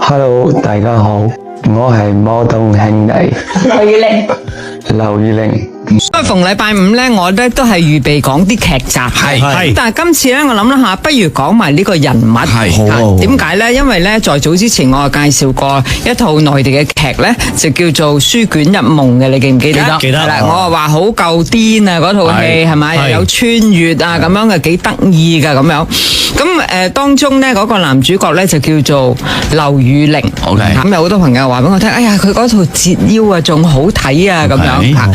Hello，大家好，我係摩東兄弟劉宇玲。逢禮拜五咧，我咧都係預備講啲劇集，係。但係今次咧，我諗諗下，不如講埋呢個人物。係，點解咧？因為咧，在早之前我介紹過一套內地嘅劇咧，就叫做《書卷入夢》嘅，你記唔記得？記得。係啦，我話好夠癲啊！嗰套戲係咪又有穿越啊？咁樣嘅幾得意噶咁樣。咁當中咧嗰個男主角咧就叫做劉宇玲。OK。咁有好多朋友話俾我聽，哎呀，佢嗰套折腰啊，仲好睇啊，咁樣吓。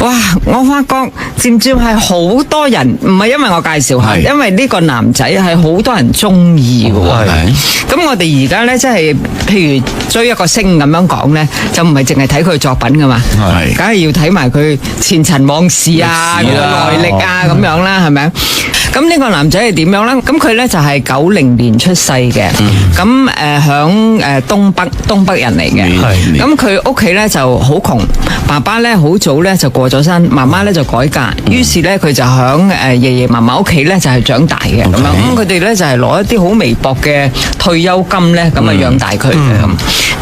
哇！我發覺漸漸係好多人，唔係因為我介紹下，因為呢個男仔係好多人中意嘅喎。咁我哋而家咧，即係譬如追一個星咁樣講咧，就唔係淨係睇佢作品噶嘛，梗係要睇埋佢前塵往事啊、佢嘅來歷啊咁樣啦，係咪？咁呢個男仔係點樣咧？咁佢咧就係90年出世嘅，咁響東北人嚟嘅。咁佢屋企咧就好窮，爸爸咧好早咧就過咗身，媽媽咧就改嫁，於是咧佢就響爺爺嫲嫲屋企咧就係長大嘅咁樣。咁佢哋咧就係攞一啲好微薄嘅退休金咧咁啊養大佢嘅咁。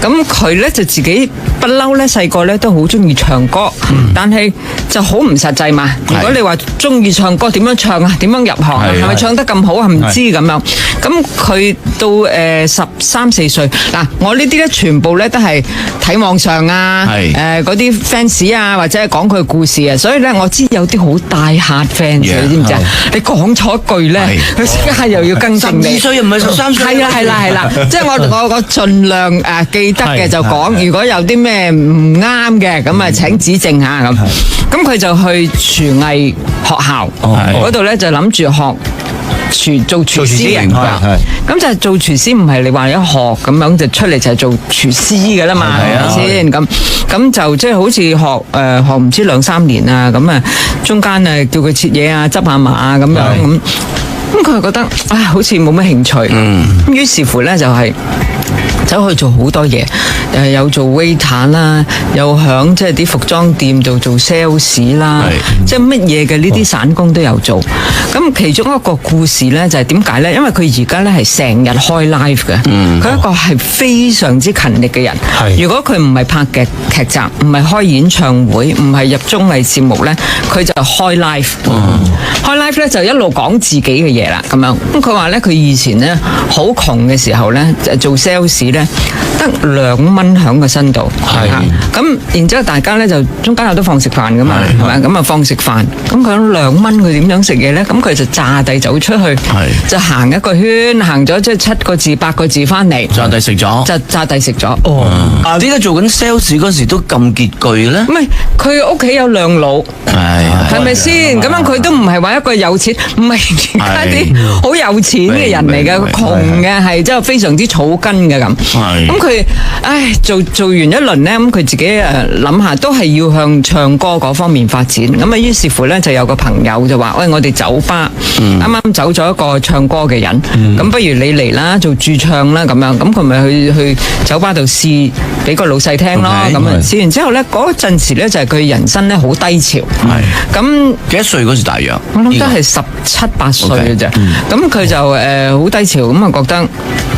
咁佢咧就自己不嬲咧細個咧都好中意唱歌，但係就好唔實際嘛。如果你話中意唱歌，點樣唱啊？點樣入行啊？係咪唱得咁好啊？唔知咁樣。咁佢到13、14歲嗱，我呢啲咧全部咧都係睇網上啊，嗰啲 fans 啊，或者係講佢故事啊，所以咧我知有啲好大客 fans，你知唔知啊？你講錯一句咧，佢即刻又要更正你。12歲又唔係13歲。係啦，即係我盡量記得嘅就講，如果有啲咩唔啱嘅，咁啊請指正下咁。咁佢就去廚藝學校嗰度咧，就諗住學做廚師嘅。咁就做廚師唔係你話一學咁樣就出嚟就係做廚師嘅啦嘛，係咪先？咁就即係好似學唔知2、3年啊，咁啊中間叫佢切嘢啊、執下麻啊咁樣咁佢覺得好似冇乜興趣，咁於是乎咧就係走去做好多嘢，有做 waiter 啦，又響即係啲服裝店度做 sales 啦，即係乜嘢嘅呢啲散工都有做。咁其中一個故事咧就係點解咧？因為佢而家咧係成日開 live 嘅，佢一個係非常之勤力嘅人。如果佢唔係拍嘅劇集，唔係開演唱會，唔係入綜藝節目咧，佢就開 live。開 live 咧就一路講自己嘅嘢啦，咁樣。咁佢話咧，佢以前咧好窮嘅時候咧，做 sales 咧得2蚊喺個身度。咁然之後大家咧就中間有得放食飯噶嘛，係咪？咁啊放食飯，咁佢2蚊佢點樣食嘢咧？咁佢就炸地走出去，就行一個圈，行咗即係7個字、8個字翻嚟，炸地食咗，就炸地食咗。點解做緊 sales 嗰時都咁拮據咧？唔係，佢屋企有2老，係咪先？咁樣佢都唔係話一個有錢，唔係而家啲好有錢嘅人嚟嘅，窮嘅係即係非常之草根嘅咁。咁佢做完一輪咧，咁佢自己諗下都係要向唱歌嗰方面發展。咁啊，於是乎咧就有個朋友就話：喂，我哋酒吧啱啱走咗一個唱歌嘅人，咁不如你嚟啦，做駐唱啦咁樣。咁佢咪去酒吧度試，俾個老細聽咯。咁啊試完之後咧，嗰陣時咧就係佢人生咧好低潮。咁幾多歲嗰時大約？我諗都係17、18歲嘅啫。咁佢就好低潮，咁啊覺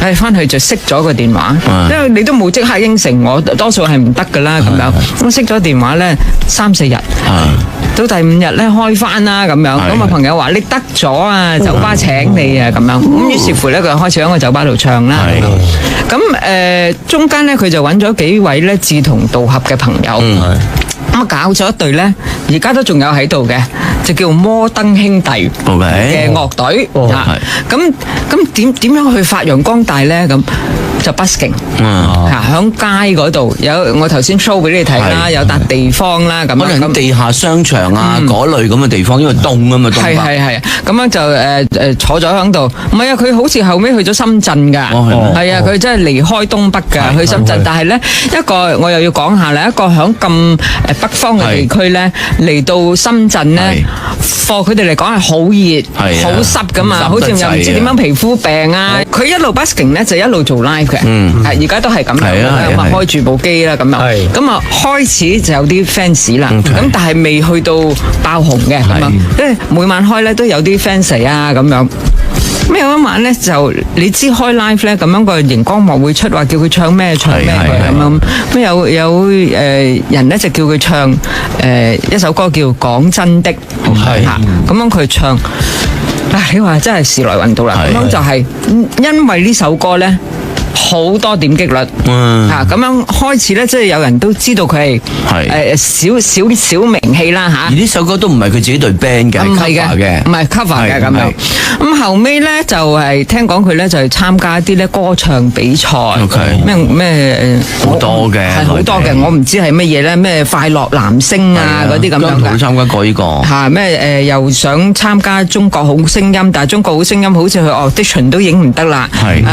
得翻去就熄咗個電話，因為你都冇即刻應承我，多數係唔得噶啦咁樣。咁熄咗電話咧3、4日，到第5日咧開翻啦咁樣。咁啊朋友話你得咗啊，酒吧請你啊咁樣。咁於是乎咧佢開始喺個酒吧度唱啦。咁中間咧佢就揾咗幾位咧志同道合嘅朋友。咁啊搞咗一隊咧，而家都仲有喺度嘅，就叫摩登兄弟嘅樂隊。咁點樣去發揚光大咧？咁就 busking 響街嗰度有，我頭先 show 俾你睇啦，有笪地方啦，咁可能地下商場啊嗰類咁嘅地方，因為凍啊嘛，東北係咁樣就坐咗響度。唔係啊，佢好似後尾去咗深圳噶，係啊，佢真係離開東北噶，去深圳。但係咧一個我又要講下啦，一個響咁北方嘅地區咧嚟到深圳咧，課佢哋嚟講係好熱、好濕噶嘛，好似又唔知點樣皮膚病啊。佢一路 busking 咧就一路做 live 嘅，而家都係咁樣，咁啊開住部機啦咁樣，咁啊開始就有啲 fans 啦，咁但係未去到爆紅嘅咁樣，因為每晚開咧都有啲 fans 啊咁樣。咁有一晚咧就你知開 live 咧咁樣個熒光幕會出話叫佢唱咩佢咁樣，咁有人咧就叫佢唱一首歌叫《講真的》，咁樣佢唱。你話真係時來運到啦，咁樣就係因為呢首歌咧。好多點擊率，咁樣開始咧，即係有人都知道佢係小名氣啦嚇。而呢首歌都唔係佢自己隊 band 嘅，係 cover 嘅，唔係 cover 嘅咁樣。咁後尾咧就係聽講佢咧就係參加一啲咧歌唱比賽，咩好多嘅，係好多嘅，我唔知係乜嘢咧，咩快樂男聲啊嗰啲咁樣嘅。參加過呢個嚇咩又想參加中國好聲音，但係中國好聲音好似佢audition都影唔得啦。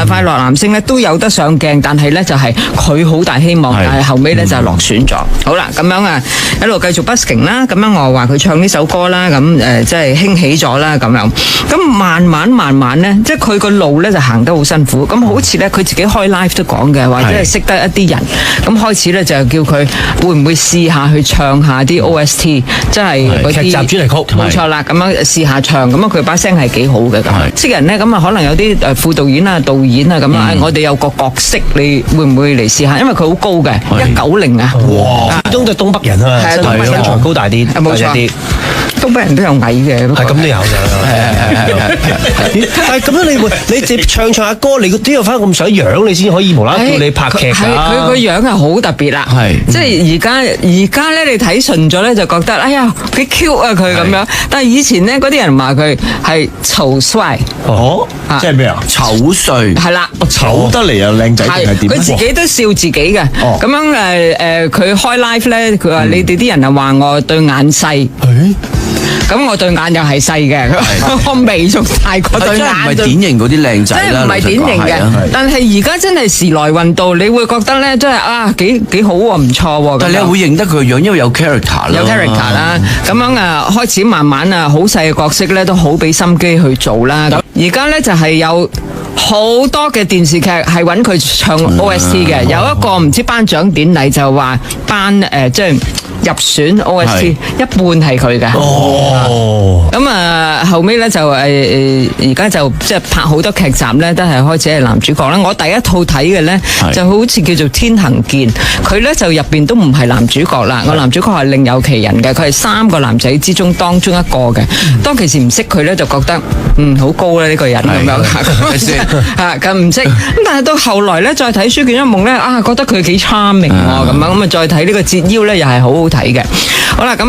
快樂男聲咧都有得上鏡，但係咧就係佢好大希望，但係後尾咧就落選咗。好啦，咁樣啊一路繼續 busking 啦，咁樣我話佢唱呢首歌啦，咁即係興起咗啦，咁樣咁慢慢咧，即係佢個路咧就行得好辛苦。咁好似咧佢自己開 live 都講嘅，或者係識得一啲人，咁開始咧就叫佢會唔會試下去唱下啲 OST，即係嗰啲劇集主題曲，冇錯啦。咁樣試下唱，咁樣佢把聲係幾好嘅。識人咧，咁啊可能有啲副導演啊、導演啊咁啊，我哋有個角色，你會唔會嚟試下？因為佢好高嘅，190啊！哇，始終都係東北人啊嘛，身材高大啲，冇錯。東北人都有矮嘅，係咁都有但係咁樣你直接唱下歌，你都有翻咁上樣，你先可以無啦啦叫你拍劇㗎。佢個樣係好特別啦，即係而家咧你睇順咗咧就覺得哎呀幾 cute 啊佢咁樣，但係以前咧嗰啲人話佢係醜帥，即係咩啊？醜帥係啦，醜得嚟又靚仔定係點？佢自己都笑自己嘅，咁樣佢開 live 咧，佢話你哋啲人啊話我對眼細。咁我對眼又係細嘅，我眉仲大過對眼。真係唔係典型嗰啲靚仔啦，真係唔係典型嘅。但係而家真係時來運到，你會覺得咧，真係幾好喎，唔錯喎。但係你會認得佢個樣，因為有 character 啦。有 character 啦，咁樣開始慢慢好細嘅角色咧，都好俾心機去做啦。而家咧就係有好多嘅電視劇係揾佢唱 OST 嘅，有一個唔知頒獎典禮就話即係。入選 OST 一半係佢嘅，咁後尾咧就而家就即係拍好多劇集咧，都係開始係男主角啦。我第一套睇嘅咧就好似叫做《天行健》，佢咧就入邊都唔係男主角啦，個男主角係另有其人嘅，佢係3個男仔之中當中一個嘅。當其時唔識佢咧，就覺得好高啦呢個人咁樣咁唔識。咁但係到後來咧，再睇《書卷一夢》咧，覺得佢幾 charming 喎咁樣，咁再睇呢個《折腰》咧，又係好好睇嘅。好啦，咁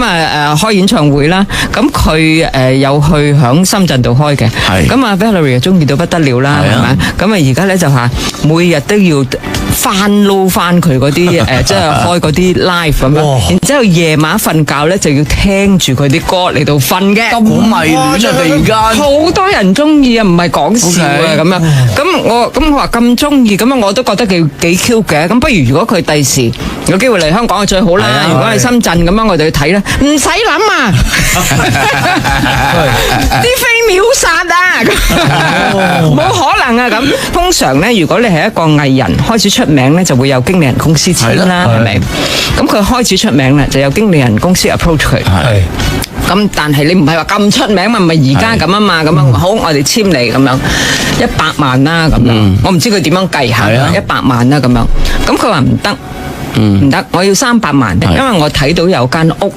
開演唱會啦，咁佢有去響深圳度開嘅，咁Valerie 中意到不得了啦，係咪？咁而家咧就話每日都要翻撈翻佢嗰啲即係開嗰啲 live 咁樣，然之後夜晚瞓覺咧就要聽住佢啲歌嚟到瞓嘅。咁迷戀啊！突然間好多人中意啊，唔係講笑啊咁樣。咁我話咁中意，咁樣我都覺得幾 Q 嘅。咁不如如果佢第時有機會嚟香港就最好啦。如果係深圳咁樣，我哋去睇啦，唔使諗啊，啲飛秒殺啊，冇可能啊咁。通常咧，如果你係一個藝人開始出名咧，就會有經理人公司簽啦，係咪？咁佢開始出名啦，就有經理人公司 approach 佢。咁但係你唔係話咁出名嘛，唔係而家咁啊嘛，咁樣好，我哋簽你咁樣100萬啦咁樣，我唔知佢點樣計下100萬啦咁樣，咁佢話唔得。唔得，我要300萬，因為我睇到有間屋，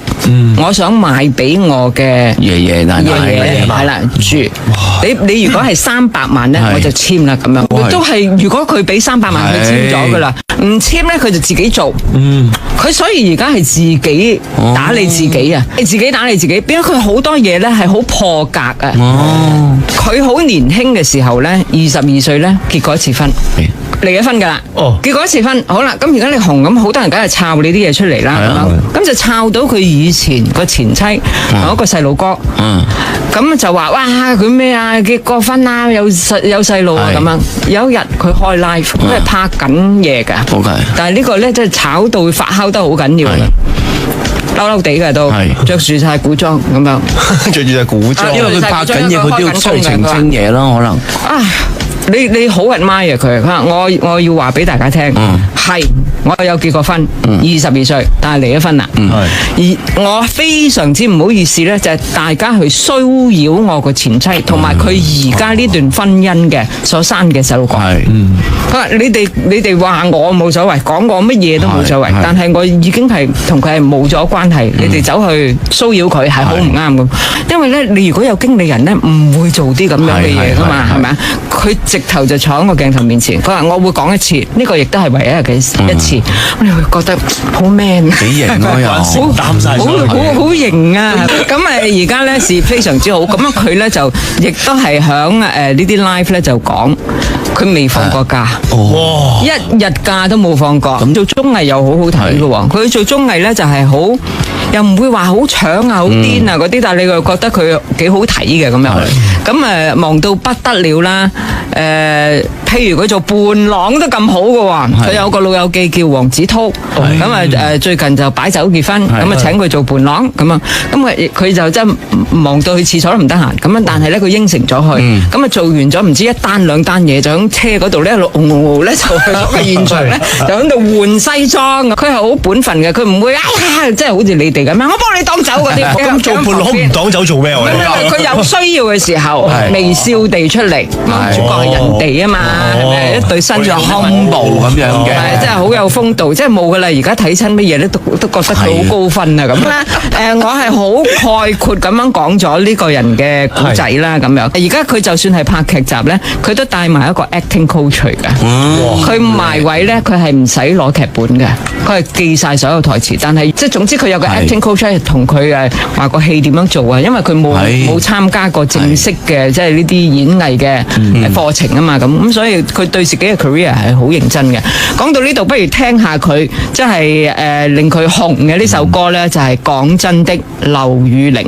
我想買俾我嘅爺爺奶奶係啦住。你如果係300萬咧，我就簽啦咁樣。都係如果佢俾300萬，佢簽咗噶啦。唔簽咧，佢就自己做。佢所以而家係自己打理自己啊，你自己打理自己。變咗佢好多嘢咧係好破格啊。佢好年輕嘅時候咧，22歲咧結過一次婚。離咗婚噶啦，結果一次婚，好啦，咁而家你紅咁，好多人梗係抄你啲嘢出嚟啦，咁就抄到佢以前個前妻同一個細路哥，咁就話哇佢咩啊，結過婚啦，有細路啊咁樣。有一日佢開 live，佢係拍緊嘢噶，但係呢個咧真係炒到發酵得好緊要嘅。嬲嬲地嘅都，着住晒古裝咁樣，着住晒古裝，因為佢拍緊嘢，佢都要出嚟澄清嘢咯，可能。你好 admire 佢，佢話我要話俾大家聽，係，我有結過婚，22歲，但係離咗婚啦。而我非常之唔好意思咧，就係大家去騷擾我個前妻，同埋佢而家呢段婚姻嘅所生嘅細路哥。佢話你哋話我冇所謂，講我乜嘢都冇所謂，但係我已經係同佢係冇咗關係，你哋走去騷擾佢係好唔啱嘅。因為咧，你如果有經理人咧，唔會做啲咁樣嘅嘢噶嘛，係咪啊？佢直頭就坐喺個鏡頭面前，佢話我會講一次，呢個亦都係唯一嘅一次，你會覺得好 man，幾型啊又，好型啊！咁而家咧是非常之好，咁樣佢咧就亦都係響呢啲 live 咧就講，佢未放過假，一日假都冇放過。咁做綜藝又好好睇嘅喎，佢做綜藝咧就係好，又唔會話好搶啊、好癲啊嗰啲，但係你又覺得佢幾好睇嘅咁樣。咁忙到不得了啦！譬如佢做伴郎都咁好嘅喎，佢有個老友記叫黃子韜，咁最近就擺酒結婚，咁請佢做伴郎，咁佢就真係忙到去廁所都唔得閒，咁但係咧佢應承咗佢，咁做完咗唔知一單兩單嘢，就喺車嗰度咧，咧就去咗個現場咧，就喺度換西裝，佢係好本分嘅，佢唔會即係好似你哋咁樣，我幫你擋酒嗰啲。咁做伴郎唔擋酒做咩？佢有需要嘅時候，微笑地出嚟，主角係人哋啊嘛，係咪一對新嘅 humble 咁樣嘅，係真係好有風度，即係冇噶啦。而家睇親乜嘢咧，都覺得佢好高分啊咁咧。我係好概括咁樣講咗呢個人嘅故仔啦，咁樣。而家佢就算係拍劇集咧，佢都帶埋一個 acting coach 嚟㗎。佢埋位咧，佢係唔使攞劇本嘅，佢係記晒所有台詞。但係即係總之佢有個 acting coach 同佢話個戲點樣做啊，因為佢冇參加過正式嘅即係呢啲演藝嘅課程啊嘛，咁所以佢對自己嘅 career 係好認真嘅。講到呢度，不如聽下佢即係令佢紅嘅呢首歌咧，就係講真的劉宇寧。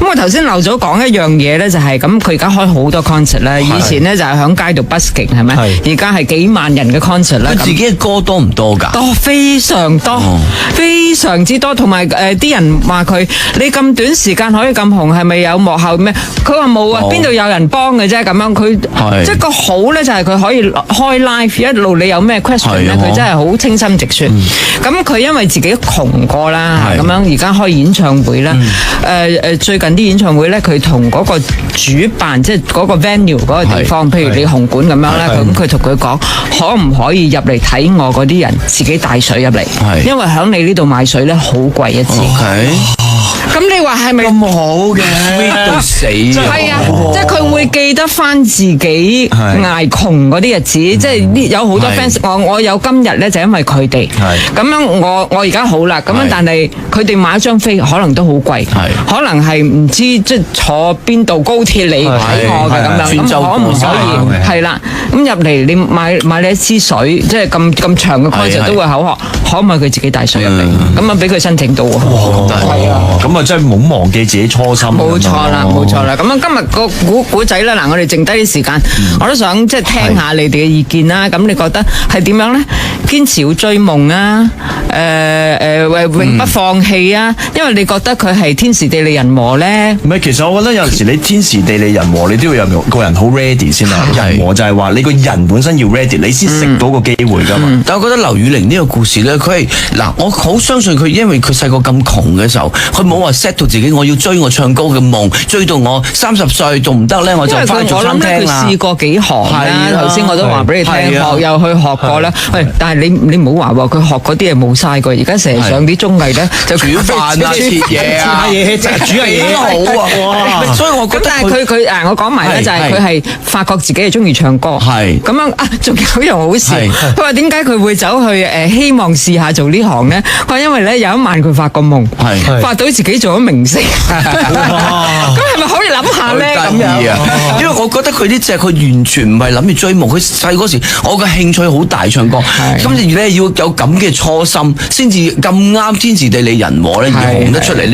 我頭先漏咗講一樣嘢咧，就係咁，佢而家開好多 concert 咧。以前咧就係響街度 busking 係咪？而家係幾萬人嘅 concert 啦。佢自己嘅歌多唔多㗎？多，非常多，非常之多。同埋啲人話佢，你咁短時間可以咁紅，係咪有幕後咩？佢話冇啊，邊度有人幫嘅啫？咁樣佢即係個好咧，就係佢可以開 live 一路，你有咩 question 咧，佢真係好清心直說。咁佢因為自己窮過啦，咁樣而家開演唱會啦。最近啲演唱會咧，佢同嗰個主辦即係嗰個 venue 嗰個地方，譬如你紅館咁樣咧，咁佢同佢講，可唔可以入嚟睇我嗰啲人自己帶水入嚟？因為喺你呢度買水咧好貴一支。咁你話係咪咁好嘅？sweet 到死！係啊，即係佢會記得翻自己捱窮嗰啲日子，即係有好多 fans。我有今日咧，就因為佢哋。咁樣我而家好啦，咁樣但係佢哋買一張飛可能都好貴，可能係唔知即係坐邊度高鐵嚟睇我嘅咁樣，咁可唔可以？係啦，咁入嚟你買你一支水，即係咁長嘅 concert 都會口渴，可唔可以佢自己帶水入嚟？咁啊俾佢申請到喎。係啊。咁啊，真係冇忘記自己初心。冇錯啦，冇錯啦。咁樣今日個古仔咧，嗱，我哋剩低啲時間，我都想即係聽下你哋嘅意見啦。咁你覺得係點樣咧？堅持要追夢啊？永不放棄啊？因為你覺得佢係天時地利人和咧？唔係，其實我覺得有陣時你天時地利人和，你都要有個人好 ready 先啦。人和就係話你個人本身要 ready，你先食到個機會噶嘛。但我覺得劉宇寧呢個故事咧，佢係嗱，我好相信佢，因為佢細個咁窮嘅時候，佢冇話 set 到自己，我要追我唱歌嘅夢，追到我30歲仲唔得咧，我就翻去做餐廳啦。佢試過幾行啦，頭先我都話俾你聽，學又去學過啦。喂，但係你唔好話喎，佢學嗰啲係冇嘥過，而家成日上啲綜藝咧就煮飯啊、切嘢啊、煮下嘢都好啊。哇！所以我覺得，但係佢我講埋咧，就係佢係發覺自己係中意唱歌，咁樣啊，仲有一樣好事，佢話點解佢會走去希望試下做呢行咧？佢話因為咧有一晚佢發個夢，發到自己做咗明星，咁係咪可以諗下咧？咁樣，因為我覺得佢呢隻佢完全唔係諗住追夢，佢細嗰時我嘅興趣好大唱歌，咁你咧要有咁嘅初心，先至咁啱天時地利人和咧而紅得出嚟。